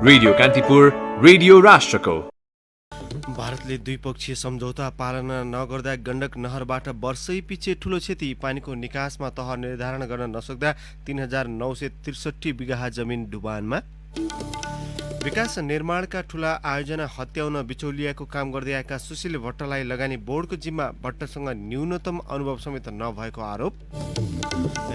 Radio Kantipur, radio राष्ट्रको। भारतले द्विपक्षीय सम्झौता पालना नगर्दा गण्डक नहरबाट वर्षै पछि ठूलो क्षति, पानीको निकासमा तह निर्धारण गर्न नसक्दा 3963 बिघा जमिन डुबानमा। विकास निर्माणका ठूला आयोजना हत्याउन बिचौलियाको काम गर्दै आएका सुशील भट्टलाई लगानी बोर्डको जिम्मा, भट्टसँग न्यूनतम अनुभव समेत नभएको आरोप।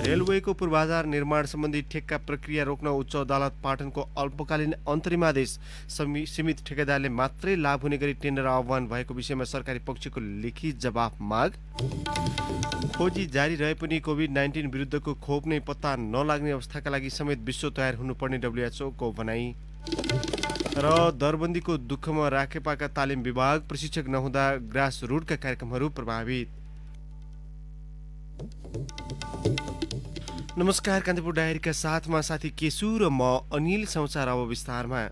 रेलवेको पूर्वाधार निर्माण सम्बन्धी ठेक्का प्रक्रिया रोक्न उच्च अदालत पाटनको अल्पकालीन अन्तरिम आदेश, सीमित ठेकेदारले मात्रै लाभ हुने गरी टेन्डर आह्वान भएको विषयमा सरकारी पक्षको लिखित जवाफ माग। खोजी जारी रहे पनि कोभिड-19 विरुद्धको खोप नै पत्ता नलाग्ने अवस्थाका लागि समेत विश्व तयार हुनुपर्ने डब्ल्युएचओको भनाई। र दरबन्दीको दुःखमा राखेपाका तालिम विभाग, प्रशिक्षक नहुँदा ग्रास रुटका कार्यक्रमहरू प्रभावित। नमस्कार, कान्तिपुर डायरीका साथमा साथी केशु र म अनिल। समाचार अब विस्तारमा।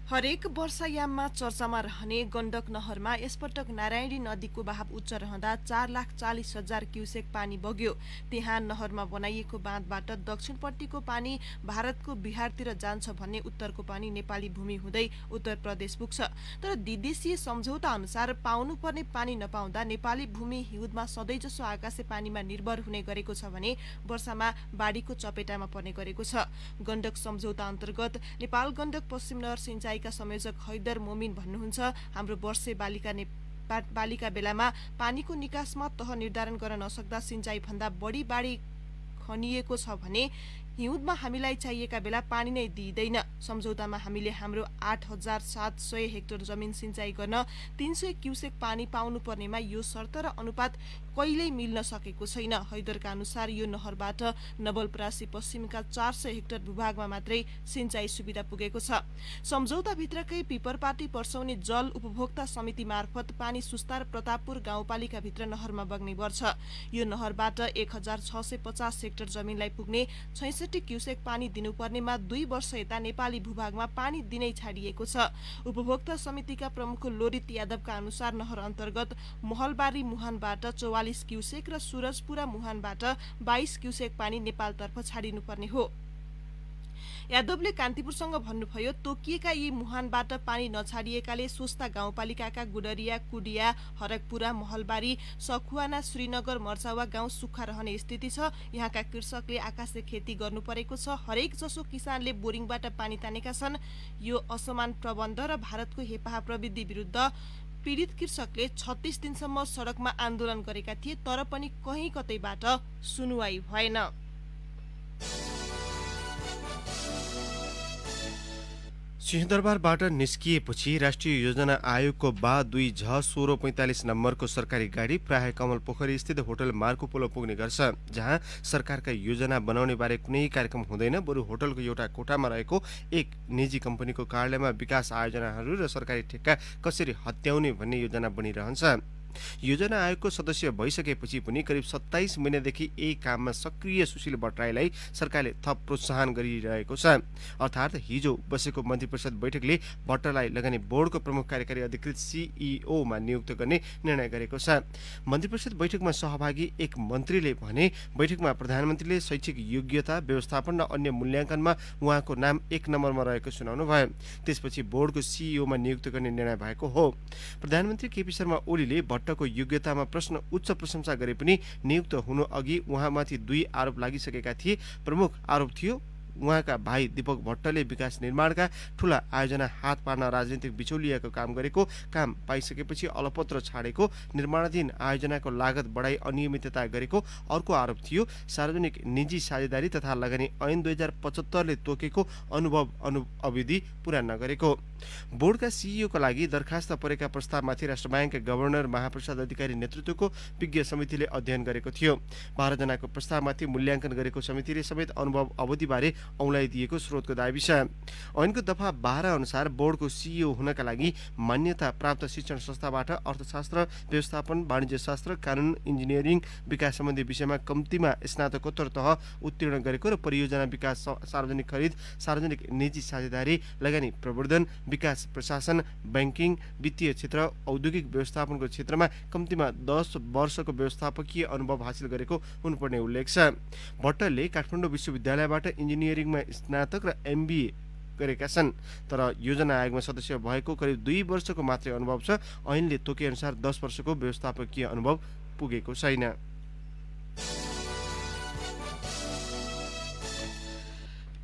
हरेक वर्षायाममा चर्चामा रहने गण्डक नहरमा यसपटक नारायणी नदीको बहाव उच्च रहँदा 4,40,000 क्युसेक पानी बग्यो। त्यहाँ नहरमा बनाइएको बाँधबाट दक्षिणपट्टिको पानी भारतको बिहारतिर जान्छ भने उत्तरको पानी नेपाली भूमि हुँदै उत्तर प्रदेश पुग्छ। तर द्विदेशीय सम्झौता अनुसार पाउनुपर्ने पानी नपाउँदा नेपाली भूमि हिउँदमा सधैँजसो आकाशे पानीमा निर्भर हुने गरेको छ भने वर्षामा बाढीको चपेटामा पर्ने गरेको छ। गण्डक सम्झौता अन्तर्गत नेपाल गण्डक पश्चिम नहर सिंचाई का संयोजक हैदर मोमिन भन्नुहुन्छ, हाम्रो वर्षे बालिका बेलामा पानीको निकासमा तह निर्धारण गर्न नसक्दा सिंचाई भन्दा बढी बाढी खनिएको छ भने हिउँदमा हामीलाई चाहिएका बेला पानी नै दिइदैन। सम्झौतामा हामीले हाम्रो 8,700 हेक्टर जमिन सिंचाई गर्न 300 क्युसेक पानी पाउनु पर्नेमा यो शर्त र अनुपात कहिल्यै मिल्न सकेको छैन। हैदरका अनुसार यो नहरबाट नवलपरासी पश्चिमका 400 हेक्टर भूभागमा मात्रै सिंचाई सुविधा पुगेको छ। सम्झौताभित्रकै पिपरपाटी पर्सौनी जल उपभोक्ता समिति मार्फत पानी सुस्तार प्रतापपुर गाउँपालिकाभित्र नहरमा बग्ने गर्छ। यो नहरबाट 1,650 हेक्टर जमिनलाई पुग्ने 66 क्युसेक पानी दिनुपर्नेमा 2 वर्ष यता नेपाली भूभागमा पानी दिनै छाडिएको छ। उपभोक्ता समितिका प्रमुख लोरित यादवका अनुसार नहर अन्तर्गत महलबारी मुहानबाट 44 क्युसेक र सुरजपुरा मुहानबाट 22 क्युसेक पानी नेपालतर्फ छाडिनुपर्ने हो। यादवले कान्तिपुरसँग भन्नुभयो, तोकिएका यी मुहानबाट पानी नछाडिएकाले सुस्ता गाउँपालिकाका गुडरिया, कुडिया, हरकपुरा, महलबारी, सखुवाना, श्रीनगर, मर्चावा गाउँ सुक्खा रहने स्थिति छ। यहाँका कृषकले आकाशे खेती गर्नु परेको छ। हरेक जसो किसानले बोरिङबाट पानी तानेका छन्। यो असमान प्रबन्ध र भारतको हेपाहा प्रविधि विरुद्ध पीडित कृषकले 36 दिनसम्म सडकमा आन्दोलन गरेका थिए, तर पनि कहीँ कतैबाट सुनुवाई भएन। सिंहदरबारबाट निस्किएपछि राष्ट्रिय योजना आयोगको बा 2J1645 नम्बरको सरकारी गाडी प्राय कमल पोखरी स्थित होटल मार्को पोलो पुग्ने गर्छ, जहाँ सरकारका योजना बनाउने बारे कुनै कार्यक्रम हुँदैन। बरु होटलको एउटा कोठामा रहेको एक निजी कम्पनीको कार्यालयमा विकास आयोजनाहरू र सरकारी ठेक्का कसरी हत्याउने भन्ने योजना बनिरहन्छ। योजना आयोगको सदस्य भइसकेपछि पनि करिब 27 महिनादेखि यही काममा सक्रिय सुशील भट्टराईलाई सरकारले थप प्रोत्साहन गरिरहेको छ। अर्थात् हिजो बसेको मन्त्री परिषद बैठकले भट्टराईलाई लगानी बोर्डको प्रमुख कार्यकारी अधिकृत सीईओमा नियुक्त गर्ने निर्णय गरेको छ। मन्त्री परिषद बैठकमा सहभागी एक मन्त्रीले भने, बैठकमा प्रधानमन्त्रीले शैक्षिक योग्यता, व्यवस्थापन र अन्य मूल्याङ्कनमा उहाँको नाम 1 नम्बरमा रहेको सुनाउनु भयो। त्यसपछि बोर्डको सीईओमा नियुक्त गर्ने निर्णय भएको हो। प्रधानमन्त्री केपी शर्मा ओलीले भट्टको योग्यतामा उच्च प्रशंसा गरे पनि नियुक्त हुनु अघि उहाँमाथि 2 आरोप लागिसकेका थिए। प्रमुख आरोप थियो उहाँका भाइ दीपक भट्टले विकास निर्माणका ठूला आयोजना हात पार्न राजनीतिक बिचौलियाको काम गरेको, काम पाइसकेपछि अलपत्र छाडेको, निर्माणाधीन आयोजनाको लागत बढाई अनियमितता गरेको। अर्को आरोप थियो सार्वजनिक निजी साझेदारी तथा लगानी ऐन 2075ले तोकेको अविधि पूरा नगरेको। बोर्डका सीईओका लागि दरखास्त परेका प्रस्तावमाथि राष्ट्र ब्याङ्कका गभर्नर महाप्रसाद अधिकारी नेतृत्वको विज्ञ समितिले अध्ययन गरेको थियो। 12 जनाको प्रस्तावमाथि मूल्याङ्कन गरेको समितिले समेत अनुभव अवधिबारे औँलाइदिएको स्रोतको दाबी छ। ऐनको दफा 12 अनुसार बोर्डको सीईओ हुनका लागि मान्यता प्राप्त शिक्षण संस्थाबाट अर्थशास्त्र, व्यवस्थापन, वाणिज्यशास्त्र, कानुन, इन्जिनियरिङ, विकास सम्बन्धी विषयमा कम्तीमा स्नातकोत्तर तह उत्तीर्ण गरेको र परियोजना विकास, सार्वजनिक खरिद, सार्वजनिक निजी साझेदारी, लगानी प्रवर्धन, विकास प्रशासन, बैंकिङ, वित्तीय क्षेत्र, औद्योगिक व्यवस्थापनको क्षेत्रमा कम्तीमा 10 वर्षको व्यवस्थापकीय अनुभव हासिल गरेको हुनुपर्ने उल्लेख छ। भट्टले काठमाडौँ विश्वविद्यालयबाट इन्जिनियरिङमा स्नातक र एमबीए गरेका छन्। तर योजना आयोगमा सदस्य भएको करिब 2 वर्षको मात्रै अनुभव छ। ऐनले तोकेअनुसार 10 वर्षको व्यवस्थापकीय अनुभव पुगेको छैन।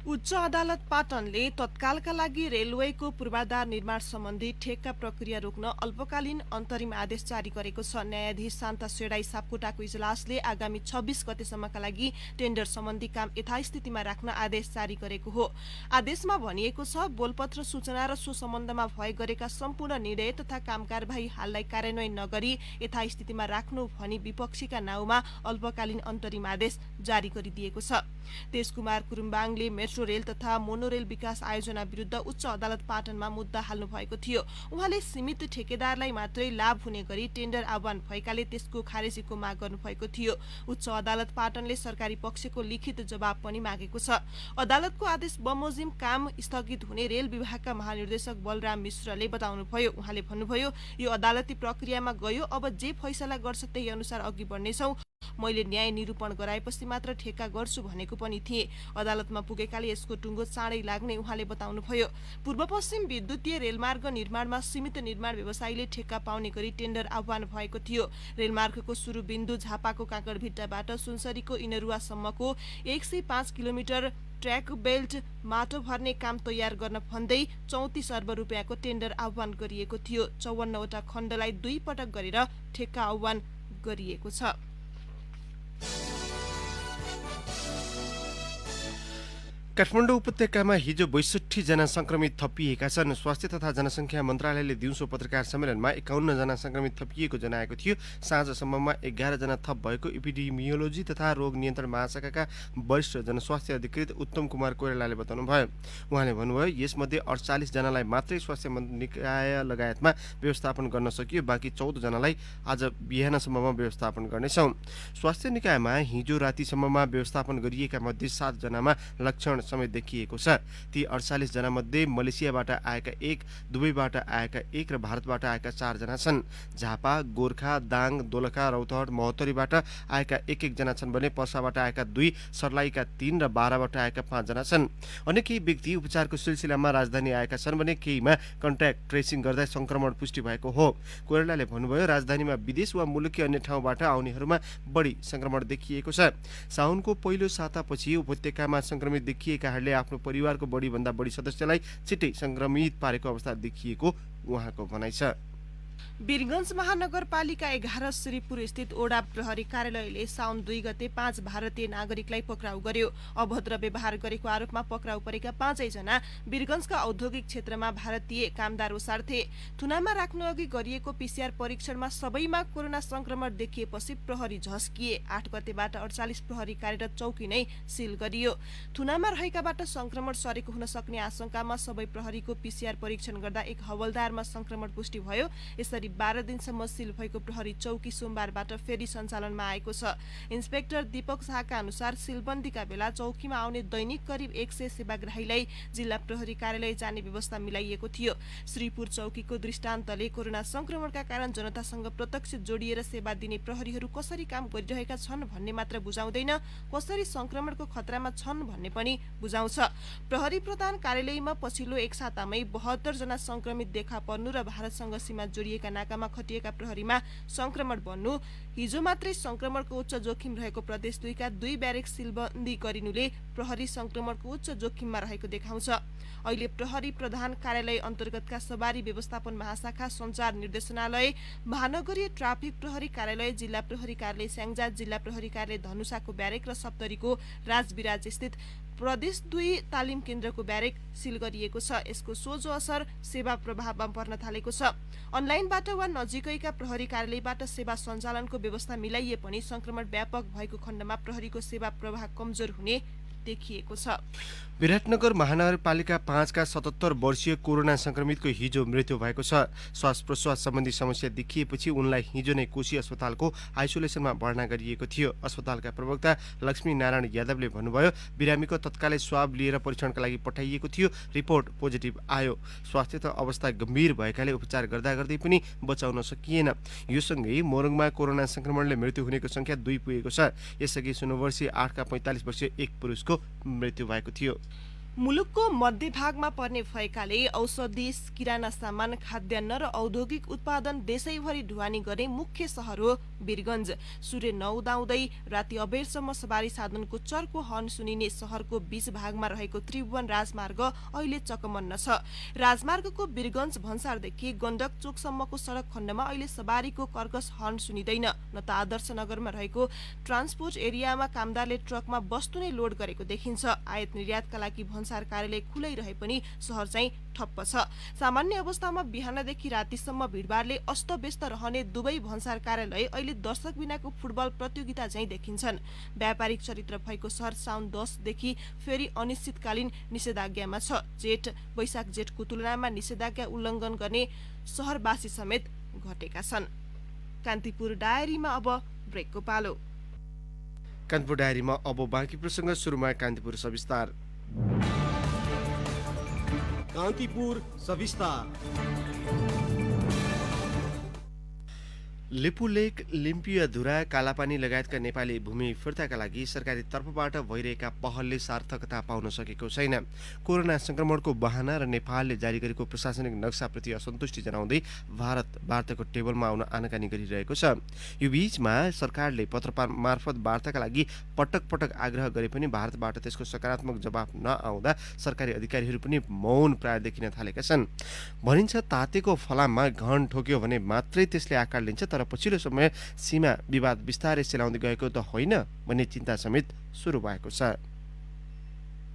उच्च अदालत पाटनले तत्कालका लागि रेलवेको पूर्वाधार निर्माण सम्बन्धी ठेक्का प्रक्रिया रोक्न अल्पकालीन अन्तरिम आदेश जारी गरेको छ। न्यायाधीश शान्ता सेडाई सापकोटाको इजलासले आगामी 26 गतेसम्मका लागि टेन्डर सम्बन्धी काम यथास्थितिमा राख्न आदेश जारी गरेको हो। आदेशमा भनिएको छ, बोलपत्र सूचना र सो सम्बन्धमा भए गरेका सम्पूर्ण निर्णय तथा काम कारबाही हाललाई कार्यान्वयन नगरी यथास्थितिमा राख्नु भनी विपक्षीका नाउँमा अल्पकालीन अन्तरिम आदेश जारी गरिदिएको छ। तेजकुमार कुरुम्बाङले मेट्रो रेल तथा मोनोरेल विकास आयोजना विरुद्ध उच्च अदालत पाटनमा मुद्दा हाल्नु भएको थियो। उहाँले सीमित ठेकेदारलाई मात्रै लाभ हुने गरी टेन्डर आह्वान भएकाले त्यसको खारेजीको माग गर्नुभएको थियो। उच्च अदालत पाटनले सरकारी पक्षको लिखित जवाब पनि मागेको छ। अदालतको आदेश बमोजिम काम स्थगित हुने रेल विभागका महानिर्देशक बलराम मिश्रले बताउनुभयो। उहाँले भन्नुभयो, यो अदालती प्रक्रियामा गयो, अब जे फैसला गर्छ त्यही अनुसार अघि बढ्नेछौं। मैले न्याय निरूपण गराएपछि मात्र ठेक्का गर्छु भनेको पनि थिएँ। अदालतमा पुगेकाले यसको टुङ्गो चाँडै लाग्ने उहाँले बताउनुभयो। पूर्व पश्चिम विद्युतीय रेलमार्ग निर्माणमा सीमित निर्माण व्यवसायीले ठेक्का पाउने गरी टेन्डर आह्वान भएको थियो। रेलमार्गको सुरु बिन्दु झापाको काँकडभिट्टाबाट सुनसरीको इनरुवासम्मको 105 किलोमिटर ट्र्याक बेल्ट माटो भर्ने काम तयार गर्न भन्दै 34 अर्ब रुपियाँको टेन्डर आह्वान गरिएको थियो। 54 वटा खण्डलाई 2 पटक गरेर ठेक्का आह्वान गरिएको छ। काठमाडौँ उपत्यकामा हिजो 62 जना संक्रमित थपिएका छन्। स्वास्थ्य तथा जनसङ्ख्या मन्त्रालयले दिउँसो पत्रकार सम्मेलनमा 51 जना संक्रमित थपिएको जनाएको थियो। साँझसम्ममा 11 जना थप भएको एपिडेमियोलोजी तथा रोग नियन्त्रण महाशाखाका वरिष्ठ जनस्वास्थ्य अधिकृत उत्तम कुमार कोइरालाले बताउनुभयो। उहाँले भन्नुभयो, यसमध्ये 48 जनालाई मात्रै स्वास्थ्य निकाय लगायतमा व्यवस्थापन गर्न सकियो। बाँकी 14 जनालाई आज बिहानसम्ममा व्यवस्थापन गर्नेछौँ। स्वास्थ्य निकायमा हिजो रातिसम्ममा व्यवस्थापन गरिएका मध्ये 7 जनामा लक्षण समेत देखिएको छ। ती 48 जना मध्ये मलेसियाबाट आएका 1, दुबईबाट आएका 1 र भारतबाट आएका 4 जना छन्। झापा, गोर्खा, दाङ, दोलखा, रौतहट, महोत्तरीबाट आएका 1-1 जना छन् भने पर्साबाट आएका 2, सर्लाहीका 3 र बाराबाट आएका 5 जना छन्। अन्य केही व्यक्ति उपचारको सिलसिलामा राजधानी आएका छन् भने केहीमा कन्ट्याक्ट ट्रेसिङ गर्दा संक्रमण पुष्टि भएको हो। कोइरालाले भन्नुभयो, राजधानीमा विदेश वा मुलुकी अन्य ठाउँबाट आउनेहरूमा बढी संक्रमण देखिएको छ। साउनको पहिलो सातापछि उपत्यकामा संक्रमित देखिएकाहरूले आफ्नो परिवारको बढीभन्दा बढी सदस्यलाई छिट्टै संक्रमित पारेको अवस्था देखिएको उहाँको भनाइ छ। वीरगञ्ज महानगरपालिका 11 श्रीपुर स्थित ओडा प्रहरी कार्यालयले साउन 2 गते 5 भारतीय नागरिकलाई पक्राउ गर्यो। अभद्र व्यवहार गरेको आरोपमा पक्राउ परेका 5 जना वीरगञ्जका औद्योगिक क्षेत्रमा भारतीय कामदार ओसार थिए। थुनामा राख्नु अघि गरिएको पीसीआर परीक्षणमा सबैमा कोरोना संक्रमण देखिएपछि प्रहरी झस्किए। 8 गतेबाट 48 प्रहरी कार्यरत चौकी नै सिल गरियो। थुनामा रहेकाबाट संक्रमण सरेको हुन सक्ने आशंकामा सबै प्रहरीको पीसीआर परीक्षण गर्दा एक हवलदारमा संक्रमण पुष्टि भयो। यसरी 12 दिनसम्म सिल भएको प्रहरी चौकी सोमबारबाट फेरि सञ्चालनमा आएको छ। इन्सपेक्टर दीपक शाहका अनुसार सिलबन्दीका बेला चौकीमा आउने दैनिक करिब 100 सेवाग्राहीलाई जिल्ला प्रहरी कार्यालय जाने व्यवस्था मिलाइएको थियो। श्रीपुर चौकीको दृष्टान्तले कोरोना संक्रमणका कारण जनतासँग प्रत्यक्ष जोडिएर सेवा दिने प्रहरीहरू कसरी काम गरिरहेका छन् भन्ने मात्र बुझाउँदैन, कसरी संक्रमणको खतरामा छन् भन्ने पनि बुझाउँछ। प्रहरी प्रधान कार्यालयमा पछिल्लो 1 सातामै 72 जना संक्रमित देखा पर्नु र भारतसँग सीमा जोडिएका नाकामा खटिएका प्रहरीमा संक्रमण बन्नु, हिजो मात्रै संक्रमणको उच्च जोखिम रहेको प्रदेश 2 का 2 ब्यारेक सिलबन्दी गरिनुले प्रहरी संक्रमणको उच्च जोखिममा रहेको देखाउँछ। अहिले प्रहरी प्रधान कार्यालय अन्तर्गतका सवारी व्यवस्थापन महाशाखा, सञ्चार निर्देशनालय, महानगरीय ट्राफिक प्रहरी कार्यालय, जिल्ला प्रहरी कार्यालय स्याङ्जा, जिल्ला प्रहरी कार्यालय धनुषाको ब्यारेक र सप्तरीको राजविराज स्थित प्रदेश 2 तालिम केन्द्रको ब्यारेक सिल गरिएको छ। यसको सोझो असर सेवा प्रवाहमा पर्न थालेको छ। अनलाइनबाट वा नजिकैका प्रहरी कार्यालयबाट सेवा सञ्चालनको व्यवस्था मिलाइए पनि संक्रमण व्यापक भएको खण्डमा प्रहरीको सेवा प्रवाह कमजोर हुने देखिएको छ। विराटनगर महानगरपालिका 5 का 77 वर्षीय कोरोना संक्रमितको हिजो मृत्यु भएको छ। श्वास प्रश्वास सम्बन्धी समस्या देखिएपछि उनलाई हिजो नै कोशी अस्पतालको आइसोलेसनमा भर्ना गरिएको थियो। अस्पतालका प्रवक्ता लक्ष्मी नारायण यादवले भन्नुभयो, बिरामीको तत्कालै स्वाब लिएर परीक्षणका लागि पठाइएको थियो। रिपोर्ट पोजिटिभ आयो। स्वास्थ्य अवस्था गम्भीर भएकाले उपचार गर्दा गर्दै पनि बचाउन सकिएन। यो सँगै मोरङमा कोरोना संक्रमणले मृत्यु हुनेको संख्या 2 पुगेको छ। यसअघि सुनवर्षी 8 का 45 वर्षीय एक पुरुषको मृत्यु भएको थियो। मुलुकको मध्यभागमा पर्ने भएकाले औषधि, किराना सामान, खाद्यान्न र औद्योगिक उत्पादन देशैभरि ढुवानी गर्ने मुख्य सहर हो वीरगञ्ज। सूर्य नउदाउँदै राति अबेरसम्म सवारी साधनको चर्को हर्न सुनिने सहरको बीच भागमा रहेको त्रिभुवन राजमार्ग अहिले चकमन्न छ। राजमार्गको वीरगञ्ज भन्सारदेखि गण्डक चोकसम्मको सडक खण्डमा अहिले सवारीको कर्कश हर्न सुनिँदैन, न त आदर्श नगरमा रहेको ट्रान्सपोर्ट एरियामा कामदारले ट्रकमा वस्तु नै लोड गरेको देखिन्छ। आयात निर्यातका लागि भन्सार कार्यालय खुलै रहे पनि सहर चाहिँ ठप्प छ। सामान्य अवस्थामा बिहानदेखि रातिसम्म भिडभाडले अस्तव्यस्त रहने दुवै भन्सार कार्यालय अहिले दर्शक बिनाको फुटबल प्रतियोगिता चाहिँ देखिन्छन्। व्यापारिक चरित्र भएको सहर साउन 10 देखि फेरि अनिश्चितकालीन निषेधाज्ञामा छ। वैशाख जेठको तुलनामा निषेधाज्ञा उल्लङ्घन गर्ने सहरवासी समेत घटेका छन्। कान्तिपुर डायरीमा अब ब्रेकको पालो। कान्तिपुर डायरीमा अब बाँकी प्रसङ्ग। सुरुमा कान्तिपुर सविस्तार। कान्तिपुर सविस्तार। लिपुलेक, लिम्पियाधुरा, कालापानी लगायतका नेपाली भूमि फिर्ताका लागि सरकारी तर्फबाट भइरहेका पहलले सार्थकता पाउन सकेको छैन। कोरोना संक्रमणको बहाना र नेपालले जारी गरेको प्रशासनिक नक्साप्रति असन्तुष्टि जनाउँदै भारत वार्ताको टेबलमा आउन आनाकानी गरिरहेको छ। यो बीचमा सरकारले पत्र मार्फत वार्ताका लागि पटक पटक आग्रह गरे पनि भारतबाट त्यसको सकारात्मक जवाफ नआउँदा सरकारी अधिकारीहरू पनि मौन प्राय देखिन थालेका छन्। भनिन्छ तातेको फलाममा घन ठोक्यो भने मात्रै त्यसले आकार लिन्छ, तर पछिल्लो समय सीमा विवाद बिस्तारै सेलाउँदै गएको त होइन भन्ने चिन्ता समेत सुरु भएको छ।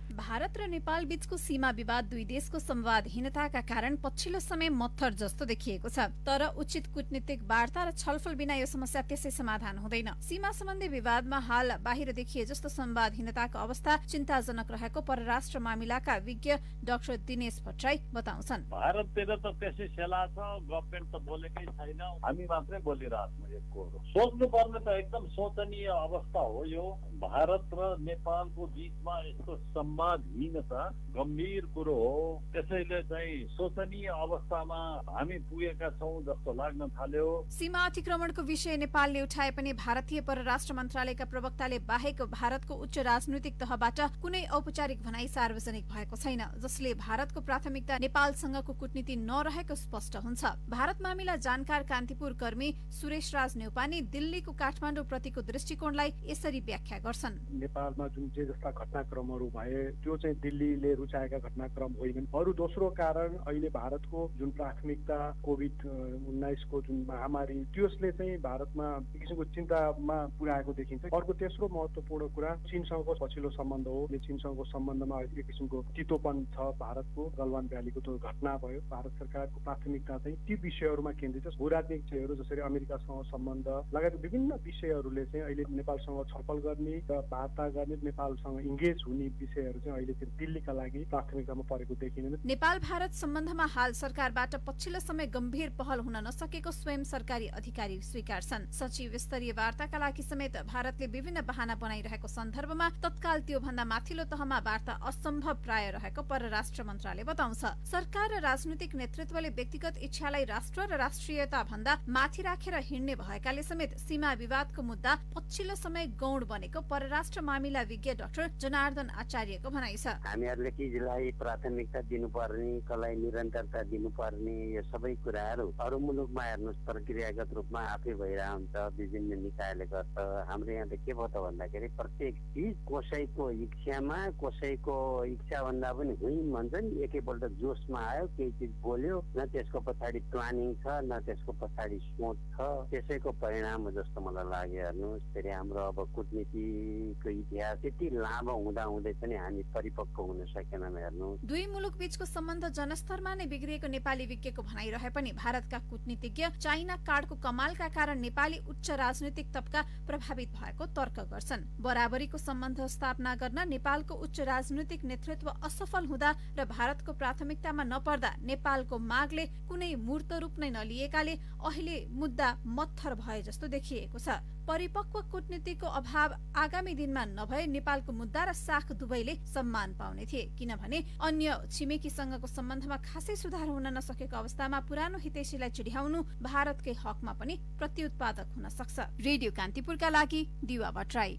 भारत र नेपाल बीचको सीमा विवाद दुई देशको संवादहीनताका कारण पछिल्लो समय मत्थर जस्तो देखिएको छ। तर उचित कूटनीतिक वार्ता र छलफल बिना यो समस्या त्यसै समाधान हुँदैन। सीमा सम्बन्धी विवादमा हाल बाहिर देखिए जस्तो संवादहीनताको अवस्था चिन्ताजनक रहेको परराष्ट्र मामिलाका विज्ञ डाक्टर दिनेश भट्टराई बताउँछन्। भारततिर त त्यसै सेला छ, गभर्नमेन्ट त बोलेकै छैन, हामी मात्रै बोलिरहेछौँ। एक कुरो सोच्नुपर्ने त एकदम शोचनीय अवस्था हो यो। भारत र नेपालको बीचमा यस्तो संवादहीनता गम्भीर कुरो हो। त्यसैले चाहिँ शोचनीय अवस्थामा हामी पुगेका छौँ जस्तो लाग्न थाल्यो। सीमा अतिक्रमणको विषय नेपालले उठाए पनि भारतीय परराष्ट्र मन्त्रालयका प्रवक्ताले बाहेक भारतको उच्च राजनैतिक तहबाट कुनै औपचारिक भनाई सार्वजनिक भएको छैन, जसले भारतको प्राथमिकता नेपालसँगको कूटनीति नरहेको स्पष्ट हुन्छ। भारत मामिला जानकार कान्तिपुर कर्मी सुरेश राज न्यौपाने दिल्लीको काठमाडौँ प्रतिको दृष्टिकोणलाई यसरी व्याख्या गर्छन्। नेपालमा जुन जे जस्ता घटनाक्रमहरू भए त्यो चाहिँ दिल्लीले रुचाएका घटनाक्रम होइनन्। अरू दोस्रो कारण अहिले भारतको जुन प्राथमिकता कोभिड-19 को जुन महामारी त्यसले चाहिँ भारतमा एक किसिमको चिन्तामा पुर्याएको देखिन्छ। अर्को तेस्रो महत्त्वपूर्ण कुरा चीनसँगको पछिल्लो सम्बन्ध हो। चीनसँगको सम्बन्धमा एक किसिमको चितोपन छ। भारतको गलवान भ्यालीको त्यो घटना भयो। भारत सरकारको प्राथमिकता चाहिँ ती विषयहरूमा केन्द्रित छ। भूराजनीतिक विषयहरू जसरी अमेरिकासँग सम्बन्ध लगायत विभिन्न विषयहरूले चाहिँ अहिले नेपालसँग छलफल गर्ने र वार्ता गर्ने, नेपालसँग इङ्गेज हुने विषयहरू चाहिँ अहिले चाहिँ दिल्लीका लागि प्राथमिकतामा परेको देखिँदैन। नेपाल भारत सम्बन्धमा हाल सरकारबाट पछिल्लो समय गम्भीर पहल हुन नसकेको स्वयं सरकारी अधिकारी स्वीकार्छन्। सचिव स्तरीय वार्ताका लागि समेत भारतले विभिन्न बहाना बनाइरहेको सन्दर्भमा तत्काल त्यो भन्दा माथिल्लो तहमा वार्ता असम्भव प्राय रहेको परराष्ट्र मन्त्रालय बताउँछ। सरकार र राजनीतिक नेतृत्वले व्यक्तिगत इच्छालाई राष्ट्र र राष्ट्रियता भन्दा माथि राखेर हिँड्ने भएकाले समेत सीमा विवादको मुद्दा पछिल्लो समय गौण बनेको परराष्ट्र मामिला विज्ञ डाक्टर जनार्दन आचार्यको भनाइ छ। हामीहरूले केलाई प्राथमिकता दिनुपर्ने, कसलाई निरन्तरता दिनुपर्ने, यो सबै कुराहरू अरू मुलुकमा हेर्नुहोस् प्रक्रियागत रूपमा आफै भइरहेको हुन्छ, विभिन्न निकायले गर्छ। हाम्रो यहाँ त के भयो त भन्दाखेरि प्रत्येक चिज कसैको इच्छामा, कसैको इच्छाभन्दा पनि हुँ भन्छ नि, एकैपल्ट जोसमा आयो, केही चिज बोल्यो, न त्यसको पछाडि प्लानिङ छ, न त्यसको पछाडि सोच छ। त्यसैको परिणाम हो जस्तो मलाई लाग्यो। हेर्नुहोस् फेरि हाम्रो अब कूटनीतिको इतिहास यति लामो हुँदाहुँदै पनि हामी परिपक्व हुन सकेनन्। हेर्नु दुई मुलुक बीचको सम्बन्ध जनस्तरमा नै बिग्रिएको नेपाली विज्ञको भनाइ रहे पनि भारतका कूटनीतिज्ञ चाइना कार्डको कमालका कारण नेपाली उच्च राजनैतिक तबका प्रभावित भएको तर्क गर्छन्। बराबरीको सम्बन्ध स्थापना गर्न नेपालको उच्च राजनैतिक नेतृत्व असफल हुँदा र भारतको प्राथमिकतामा नपर्दा नेपालको मागले कुनै मूर्त रूप नै नलिएकाले अहिले मुद्दा मत्थर भए जस्तो देखिएको छ। परिपक्व कूटनीतिको अभाव आगामी दिनमा नभए नेपालको मुद्दा र साख दुवैले सम्मान पाउने थिए, किनभने अन्य छिमेकीसँगको सम्बन्धमा खासै सुधार हुन नसकेको अवस्थामा पुरानो हितैषीलाई चिढ्याउनु भारतकै हकमा पनि प्रत्युत्पादक हुन सक्छ। रेडियो कान्तिपुरका लागि दिवा भट्टराई।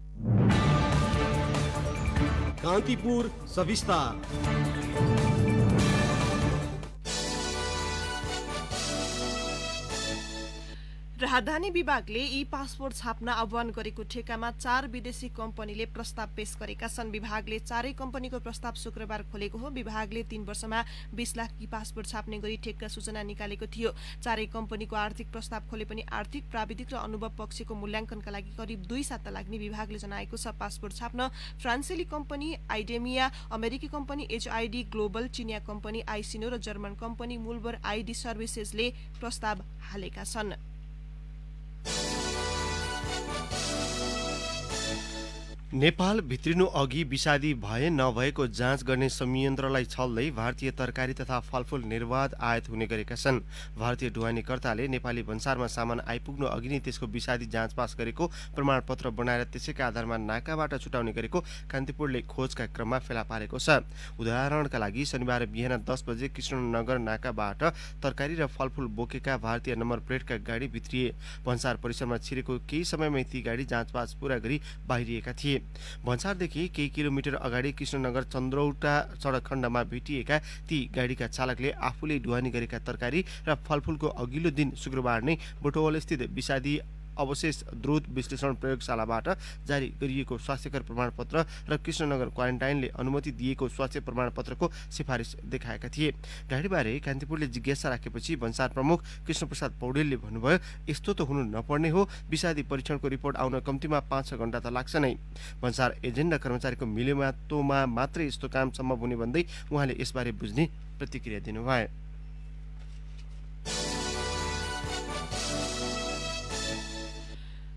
कान्तिपुर सविस्तार। राजधानी विभागले ई पासपोर्ट छाप्न आह्वान गरेको ठेकामा 4 विदेशी कम्पनीले प्रस्ताव पेश गरेका छन्। विभागले 4 कम्पनीको प्रस्ताव शुक्रबार खोलेको हो। विभागले 3 वर्षमा 20 लाख ई पासपोर्ट छाप्ने गरी ठेक्का सूचना निकालेको थियो। 4 कम्पनीको आर्थिक प्रस्ताव खोले पनि आर्थिक, प्राविधिक र अनुभव पक्षको मूल्याङ्कनका लागि करिब 2 साता लाग्ने विभागले जनाएको छ। पासपोर्ट छाप्न फ्रान्सेली कम्पनी आइडेमिया, अमेरिकी कम्पनी HID ग्लोबल, चिनिया कम्पनी आइसिनो र जर्मन कम्पनी मुलबर ID सर्भिसेसले प्रस्ताव हालेका छन्। नेपाल भित्रिनु अघि विषादी भए नभएको जाँच गर्ने संयन्त्रलाई छल्दै भारतीय तरकारी तथा फलफूल निर्बाध आयात हुने गरेका छन्। भारतीय ढुवानीकर्ताले नेपाली भन्सारमा सामान आइपुग्नु अघि नै त्यसको विषादी जाँच पास गरेको प्रमाणपत्र बनाएर त्यसैका आधारमा नाकाबाट छुटाउने गरेको कान्तिपुरले खोजका क्रममा फेला पारेको छ। उदाहरणका लागि शनिबार बिहान 10 बजे कृष्णनगर नाकाबाट तरकारी र फलफूल बोकेका भारतीय नम्बर प्लेटका गाडी भित्रिए। भन्सार परिसरमा छिरेको केही समयमै ती गाडी जाँच पास पूरा गरी बाहिरिएका थिए। भन्सारदेखि केही किलोमिटर अगाडि कृष्णनगर चन्द्रौटा सडक खण्डमा भेटिएका ती गाडीका चालकले आफूले ढुवानी गरेका तरकारी र फलफूलको अघिल्लो दिन शुक्रबार नै बुटवलस्थित विषादी अवशेष द्रुत विश्लेषण प्रयोगशालाबाट जारी गरिएको स्वास्थ्यकर प्रमाणपत्र र कृष्णनगर क्वारेन्टाइनले अनुमति दिएको स्वास्थ्य प्रमाणपत्रको सिफारिस देखाएका थिए। गाडीबारे कान्तिपुरले जिज्ञासा राखेपछि भन्सार प्रमुख कृष्णप्रसाद पौडेलले भन्नुभयो, यस्तो त हुनु नपर्ने हो, विषादी परीक्षणको रिपोर्ट आउन कम्तीमा 5-6 घण्टा त लाग्छ नै। भन्सार एजेन्ट र कर्मचारीको मिलेमातोमा मात्रै यस्तो काम सम्भव हुने भन्दै उहाँले यसबारे बुझ्ने प्रतिक्रिया दिनुभयो।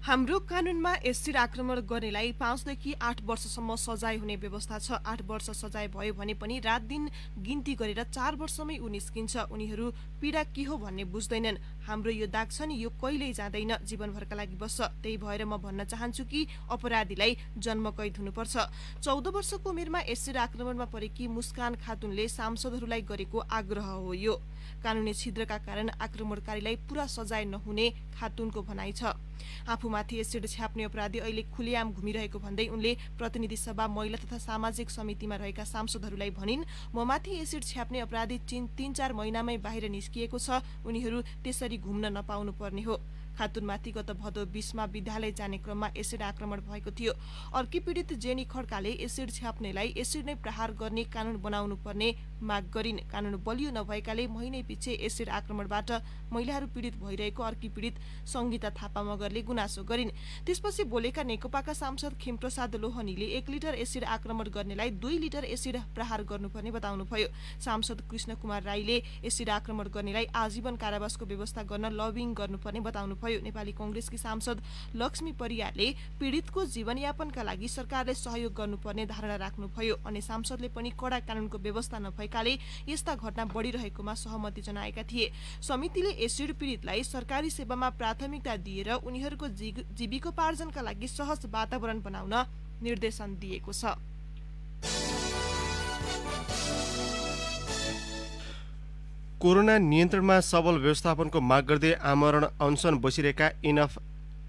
हाम्रो कानूनमा एसिड आक्रमण गर्नेलाई 5 देखि 8 वर्षसम्म सजाय हुने व्यवस्था छ। 8 वर्ष सजाय भयो भने पनि रात दिन गिन्ती गरेर 4 वर्षमै ऊ निस्किन्छ। उनीहरू पीडा के हो भन्ने बुझ्दैनन्। हाम्रो यो दाग छ नि, यो कहिल्यै जाँदैन, जीवनभरका लागि बस्छ। त्यही भएर म भन्न चाहन्छु कि अपराधीलाई जन्मकैद हुनुपर्छ। 14 वर्षको उमेरमा एसिड आक्रमणमा परेकी मुस्कान खातुनले सांसदहरूलाई गरेको आग्रह हो यो। कानूनी छिद्रका कारण आक्रमणकारीलाई पूरा सजाय नहुने खातुनको भनाइ छ। आफूमाथि एसिड छ्याप्ने अपराधी अहिले खुलेआम घुमिरहेको भन्दै उनले प्रतिनिधि सभा महिला तथा सामाजिक समितिमा रहेका सांसदहरूलाई भनिन्, ममाथि एसिड छ्याप्ने अपराधी 3-4 महिनामै बाहिर निस्किएको छ। उनीहरू त्यसरी घुम्न नपाउनु पर्ने हो। खातुनमाथि गत भदौ 20मा विद्यालय जाने क्रममा एसिड आक्रमण भएको थियो। अर्की पीडित जेनी खड्काले एसिड छ्याप्नेलाई एसिड नै प्रहार गर्ने कानून बनाउनु पर्ने माग गरिन्। कानून बलियो नभएकाले महिनै पछि एसिड आक्रमणबाट महिलाहरू पीडित भइरहेको अर्की पीडित सङ्गीता थापा मगरले गुनासो गरिन्। त्यसपछि बोलेका नेकपाका सांसद खिमप्रसाद लोहनीले 1 लिटर एसिड आक्रमण गर्नेलाई 2 लिटर एसिड प्रहार गर्नुपर्ने बताउनुभयो। सांसद कृष्ण कुमार राईले एसिड आक्रमण गर्नेलाई आजीवन कारावासको व्यवस्था गर्न लबिङ गर्नुपर्ने बताउनु। नेपाली कांग्रेसकी सांसद लक्ष्मी परियारले पीडितको जीवनयापनका लागि सरकारले सहयोग गर्नुपर्ने धारणा राख्नुभयो। अन्य सांसदले पनि कडा कानूनको व्यवस्था नभएकाले यस्ता घटना बढिरहेकोमा सहमति जनाएका थिए। समितिले एसिड पीडितलाई सरकारी सेवामा प्राथमिकता दिएर उनीहरूको जीविकोपार्जनका लागि सहज वातावरण बनाउन निर्देशन दिएको छ। कोरोना नियन्त्रणमा सबल व्यवस्थापनको माग गर्दै आमरण अनसन बसिरहेका इनफ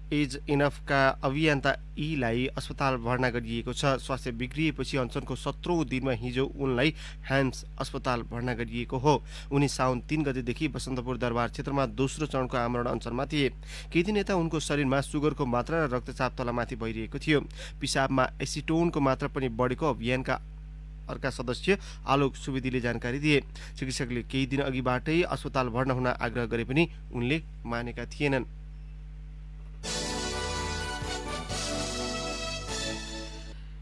इज इनफका अभियन्ता ईलाई अस्पताल भर्ना गरिएको छ। स्वास्थ्य बिग्रिएपछि अनसनको 17औं दिनमा हिजो उनलाई ह्याम्स अस्पताल भर्ना गरिएको हो। उनी साउन 3 गतेदेखि बसन्तपुर दरबार क्षेत्रमा दोस्रो चरणको आमरण अनसनमा थिए। केही दिन यता उनको शरीरमा सुगरको मात्रा र रक्तचाप तलमाथि भइरहेको थियो। पिसाबमा एसिटोनको मात्रा पनि बढेको अभियानका अर्का सदस्य आलोक सुवेदीले जानकारी दिए। चिकित्सकले केही दिन अघिबाटै अस्पताल भर्ना हुन आग्रह गरे पनि उनले मानेका थिएनन्।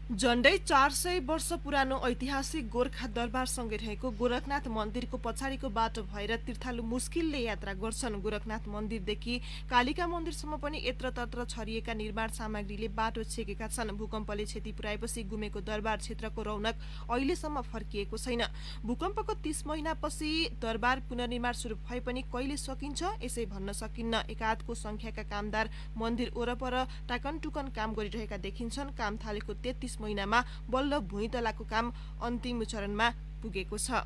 झण्डै 400 वर्ष पुरानो ऐतिहासिक गोर्खा दरबारसँगै रहेको गोरखनाथ मन्दिरको पछाडिको बाटो भएर तीर्थालु मुस्किलले यात्रा गर्छन्। गोरखनाथ मन्दिरदेखि कालिका मन्दिरसम्म पनि यत्रतत्र छरिएका निर्माण सामग्रीले बाटो छेकेका छन्। भूकम्पले क्षति पुर्याएपछि गुमेको दरबार क्षेत्रको रौनक अहिलेसम्म फर्किएको छैन। भूकम्पको 30 महिनापछि दरबार पुनर्निर्माण सुरु भए पनि कहिले सकिन्छ यसै भन्न सकिन्न। एकाधको संख्याका कामदार मन्दिर वरपर टाकनटुकन काम गरिरहेका देखिन्छन्। काम थालेको 33 महिनामा बल्ल भुइँतलाको काम अन्तिम चरणमा पुगेको छ।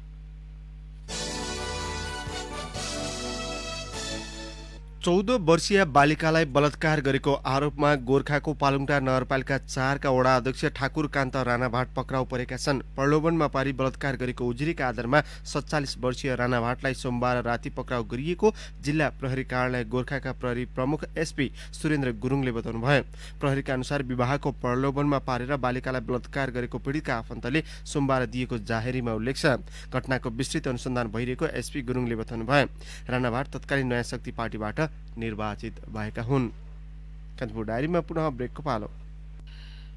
14 वर्षीय बालिकालाई बलात्कार गरेको आरोपमा गोर्खाको पालुङटार नगरपालिका 4 का वडा अध्यक्ष ठाकुर कान्त राणाभाट पक्राउ परेका छन्। प्रलोभनमा पारी बलात्कार गरेको उजुरीका आधारमा 47 वर्षीय राणाभाटलाई सोमबार राति पक्राउ गरिएको जिल्ला प्रहरी कार्यालय गोर्खाका प्रहरी प्रमुख एसपी सुरेन्द्र गुरुङले बताउनुभयो। प्रहरीका अनुसार विवाहको प्रलोभनमा पारेर बालिकालाई बलात्कार गरेको पीडितका आफन्तले सोमबार दिएको जाहेरीमा उल्लेख छ। घटनाको विस्तृत अनुसन्धान भइरहेको एसपी गुरुङले बताउनुभयो। राणाभाट तत्कालीन नयाँ शक्ति पार्टीबाट निर्वाचित भएका हुन्। कान्तिपुर डायरीमा पुनः ब्रेकको पालो।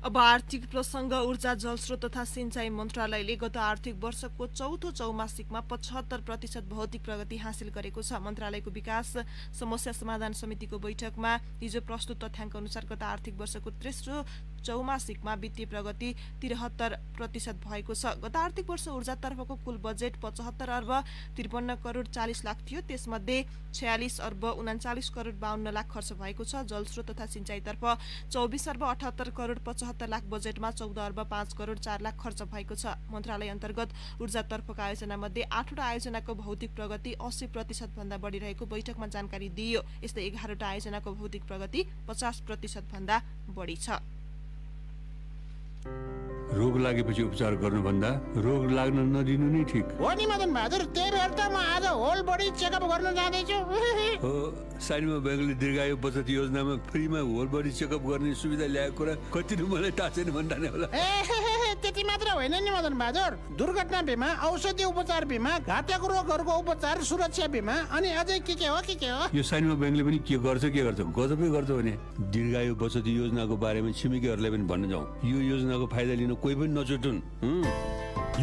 अब आर्थिक प्रसङ्ग। ऊर्जा जलस्रोत तथा सिंचाई मन्त्रालयले गत आर्थिक वर्षको चौथो चौमासिकमा 75% भौतिक प्रगति हासिल गरेको छ। मन्त्रालयको विकास समस्या समाधान समितिको बैठकमा हिजो प्रस्तुत तथ्याङ्क अनुसार गत आर्थिक वर्षको तेस्रो चौमासिकमा वित्तीय प्रगति 73% भएको छ। गत आर्थिक वर्ष ऊर्जातर्फको कुल बजेट 75 अर्ब 53 करोड 40 लाख थियो। त्यसमध्ये 46 अर्ब 39 करोड 52 लाख खर्च भएको छ। जलस्रोत तथा सिंचाईतर्फ 24 अर्ब 78 करोड 75 लाख बजेटमा 14 अर्ब 5 करोड 4 लाख खर्च भएको छ। मन्त्रालय अन्तर्गत ऊर्जातर्फका आयोजनामध्ये 8वटा आयोजनाको भौतिक प्रगति 80% भन्दा बढी रहेको बैठकमा जानकारी दिइयो। यस्तै 11वटा आयोजनाको भौतिक प्रगति 50% भन्दा बढी छ। रोग लागेपछि उपचार गर्नुभन्दा रोग लाग्न नदिनु नै ठिक हो नि मदन बहादुर। त्यही भएर त म आज होल बडी चेकअप गर्न जाँदैछु। हो, साइनमा बैंकले दीर्घायु बचत योजनामा फ्रीमा होल बडी चेकअप गर्ने सुविधा ल्याएको कुरा कति नै मलाई थाहा छैन भन्ने होला। त्यति मात्र होइन नि मदन बहादुर। दुर्घटना बिमा, औषधि उपचार बिमा, घातक रोगहरूको उपचार सुरक्षा बिमा अनि अझै के हो। यो साइनमा बैंकले पनि के गर्छ गजबै गर्छ भने दीर्घायु बचत योजनाको बारेमा छिमेकीहरूलाई पनि भन्न जाउँ। यो योजनाको फाइदा लिन कोही पनि नछुटुन्।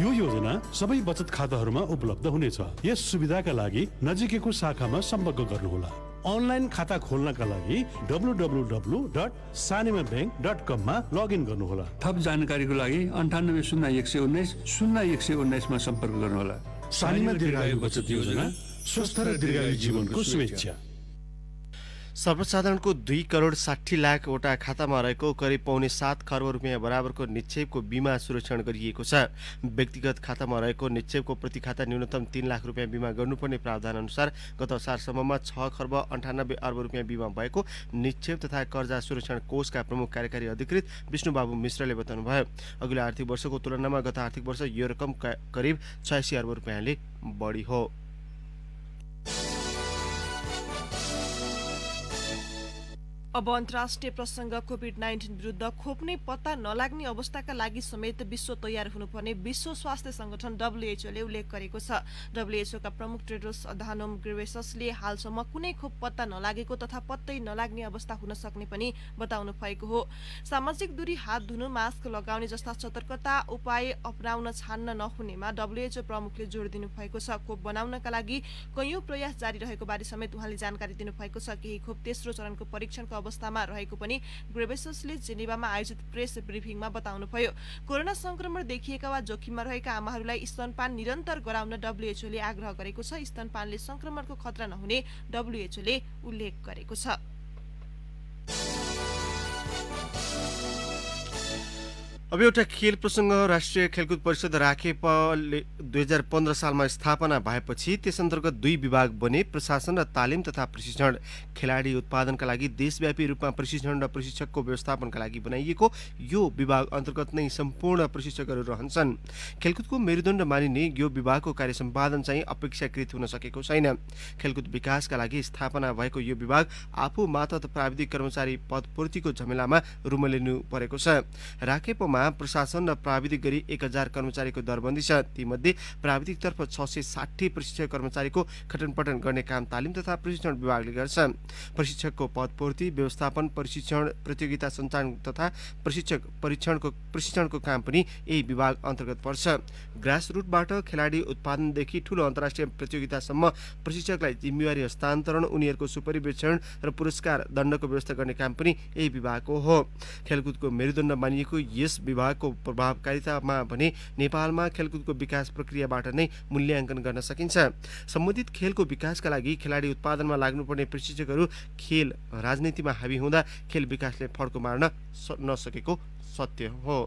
यो योजना सबै बचत खाताहरूमा उपलब्ध हुनेछ। यस सुविधाका लागि नजिकैको शाखामा सम्पर्क गर्नुहोला। अनलाइन खाता खोल्नका लागि www.sanimabank.com मा लगइन गर्नुहोला। थप जानकारीको लागि 980119 मा सम्पर्क गर्नुहोला। सानिमा दीर्घायु बचत योजना, स्वस्थ र दीर्घायु जीवनको शुभेच्छा। सर्वसाधारणको 2 करोड 60 लाखवटा खातामा रहेको करिब पौने 7 खर्ब रुपियाँ बराबरको निक्षेपको बिमा सुरक्षण गरिएको छ। व्यक्तिगत खातामा रहेको निक्षेपको प्रति खाता न्यूनतम 3 लाख रुपियाँ बिमा गर्नुपर्ने प्रावधान अनुसार गत असारसम्ममा 6 खर्ब 98 अर्ब रुपियाँ बिमा भएको निक्षेप तथा कर्जा सुरक्षण कोषका प्रमुख कार्यकारी अधिकृत विष्णुबाबु मिश्रले बताउनुभयो। अघिल्लो आर्थिक वर्षको तुलनामा गत आर्थिक वर्ष यो रकम करिब 86 अर्ब रुपियाँले बढी हो। अब अन्तर्राष्ट्रिय प्रसङ्ग। कोभिड-19 विरुद्ध खोप नै पत्ता नलाग्ने अवस्थाका लागि समेत विश्व तयार हुनुपर्ने विश्व स्वास्थ्य संगठन डब्ल्युएचओले उल्लेख गरेको छ। डब्ल्युएचओका प्रमुख टेड्रोस अधानोम घेब्रेयेससले हालसम्म कुनै खोप पत्ता नलागेको तथा पत्तै नलाग्ने अवस्था हुन सक्ने पनि बताउनु भएको हो। सामाजिक दूरी, हात धुनु, मास्क लगाउने जस्ता सतर्कता उपाय अपनाउन छान्न नहुनेमा डब्ल्युएचओ प्रमुखले जोड दिनु भएको छ। खोप बनाउनका लागि कैयौं प्रयास जारी रहेको बारे समेत उहाँले जानकारी दिनु भएको छ। केही खोप तेस्रो चरणको परीक्षणको अवस्थामा रहेको पनि घेब्रेयेससले जेनेभामा आयोजित प्रेस ब्रिफिङमा बताउनुभयो। कोरोना संक्रमण देखिएका वा जोखिममा रहेका आमाहरूलाई स्तनपान निरन्तर गराउन डब्ल्युएचओले आग्रह गरेको छ। स्तनपानले संक्रमणको खतरा नहुने डब्ल्युएचओले उल्लेख गरेको छ। अब एउटा खेल प्रसङ्ग। राष्ट्रिय खेलकुद परिषद राखेपले 2015 सालमा स्थापना भएपछि त्यस अन्तर्गत 2 विभाग बने, प्रशासन र तालिम तथा प्रशिक्षण। खेलाडी उत्पादनका लागि देशव्यापी रूपमा प्रशिक्षण र प्रशिक्षकको व्यवस्थापनका लागि बनाइएको यो विभाग अन्तर्गत नै सम्पूर्ण प्रशिक्षकहरू रहन्छन्। खेलकुदको मेरुदण्ड मानिने यो विभागको कार्य सम्पादन चाहिँ अपेक्षाकृत हुन सकेको छैन। खेलकुद विकासका लागि स्थापना भएको यो विभाग आफू मातहत प्राविधिक कर्मचारी पदपूर्तिको झमेलामा रुमलिनु परेको छ। राखेपमा प्रशासन र प्राविधिक गरी 1000 कर्मचारीको दरबन्दी छ। तीमध्ये प्राविधिकतर्फ 660 प्रशिक्षक कर्मचारीको खटनपटन गर्ने काम तालिम तथा प्रशिक्षण विभागले गर्छ। प्रशिक्षकको पदपूर्ति, व्यवस्थापन, प्रशिक्षण, प्रतियोगिता सञ्चालन तथा प्रशिक्षक प्रशिक्षणको काम पनि यही विभाग अन्तर्गत पर्छ। ग्रासरुटबाट खेलाडी उत्पादनदेखि ठूलो अन्तर्राष्ट्रिय प्रतियोगितासम्म प्रशिक्षकलाई जिम्मेवारी हस्तान्तरण, उनीहरूको सुपरिवेक्षण र पुरस्कार दण्डको व्यवस्था गर्ने काम पनि यही विभागको हो। खेलकुदको मेरुदण्ड मानिएको यस विभागको प्रभावकारितामा भने नेपालमा खेलकुदको विकास प्रक्रियाबाट नै मूल्याङ्कन गर्न सकिन्छ। सम्बन्धित खेलको विकासका लागि खेलाडी उत्पादनमा लाग्नुपर्ने प्रशिक्षकहरू खेल राजनीतिमा हावी हुँदा खेल विकासले फड्को मार्न नसकेको सत्य हो।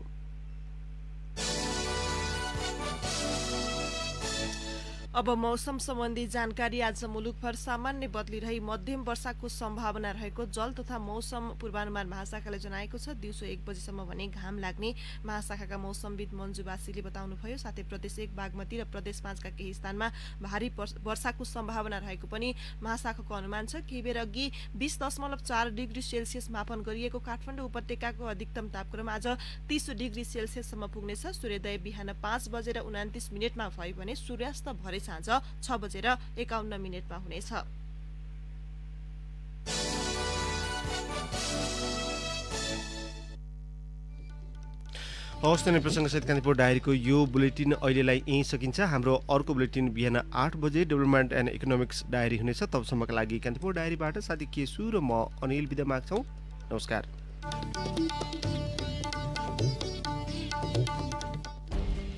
अब मौसम सम्बन्धी जानकारी। आज मुलुकभर सामान्य बदली रही मध्यम वर्षाको सम्भावना रहेको जल तथा मौसम पूर्वानुमान महाशाखाले जनाएको छ। दिउँसो 1 बजेसम्म भने घाम लाग्ने महाशाखाका मौसमविद मन्जु बासीले बताउनुभयो। साथै प्रदेश 1 बागमती र प्रदेश 5 का केही स्थानमा भारी वर्षाको सम्भावना रहेको पनि महाशाखाको अनुमान छ। केही बेर अघि 20.4 डिग्री सेल्सियस मापन गरिएको काठमाडौँ उपत्यकाको अधिकतम तापक्रम आज 30 डिग्री सेल्सियससम्म पुग्नेछ। सूर्योदय बिहान 5 बजेर 29 मिनेटमा भयो भने सूर्यास्त भरे साँझ 6 बजेर 51 मिनेटमा हुनेछ। हवस् त प्रसङ्गसहित कान्तिपुर डायरीको यो बुलेटिन अहिलेलाई यहीँ सकिन्छ। हाम्रो अर्को बुलेटिन बिहान 8 बजे डेभलपमेन्ट एन्ड इकोनोमिक्स डायरी हुनेछ। तबसम्मका लागि कान्तिपुर डायरीबाट साथी केसु र म अनिल बिदा माग्छौँ। नमस्कार।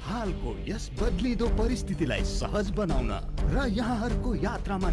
हालको यस बदलिदो परिस्थितिलाई सहज बनाउन र यहाँहरूको यात्रामा